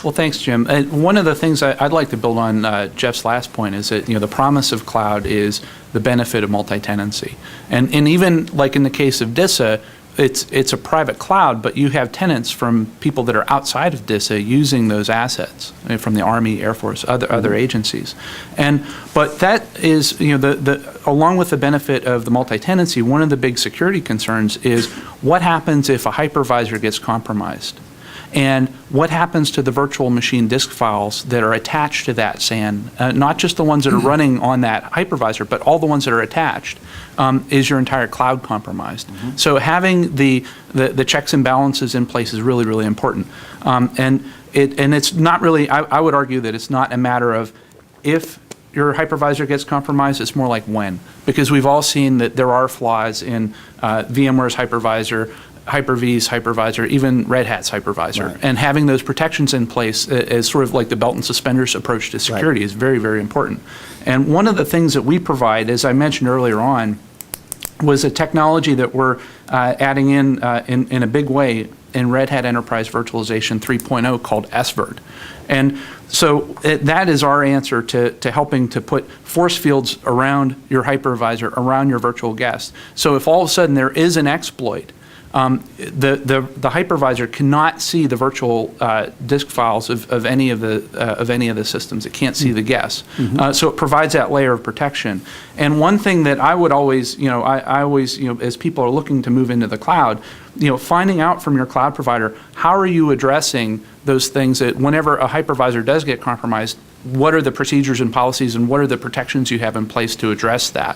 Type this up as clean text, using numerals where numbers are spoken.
Well, thanks, Jim. One of the things I'd like to build on Jeff's last point is that the promise of cloud is the benefit of multi-tenancy, and even like in the case of DISA, it's a private cloud, but you have tenants from people that are outside of DISA using those assets from the Army, Air Force, other agencies, but that is along with the benefit of the multi-tenancy. One of the big security concerns is what happens if a hypervisor gets compromised. And what happens to the virtual machine disk files that are attached to that SAN, not just the ones that are running on that hypervisor, but all the ones that are attached, is your entire cloud compromised? So having the checks and balances in place is really, really important. And it's not really, I would argue that it's not a matter of if your hypervisor gets compromised, it's more like when. Because we've all seen that there are flaws in VMware's hypervisor, Hyper-V's hypervisor, even Red Hat's hypervisor. Right. And having those protections in place as sort of like the belt and suspenders approach to security is very, very important. And one of the things that we provide, as I mentioned earlier on, was a technology that we're adding in a big way in Red Hat Enterprise Virtualization 3.0 called SVIRT. And so that is our answer to helping to put force fields around your hypervisor, around your virtual guest. So if all of a sudden there is an exploit, the hypervisor cannot see the virtual disk files of any of the systems. It can't see the guests. So it provides that layer of protection. And one thing that I would always, I always, as people are looking to move into the cloud, finding out from your cloud provider, how are you addressing those things that whenever a hypervisor does get compromised, what are the procedures and policies and what are the protections you have in place to address that?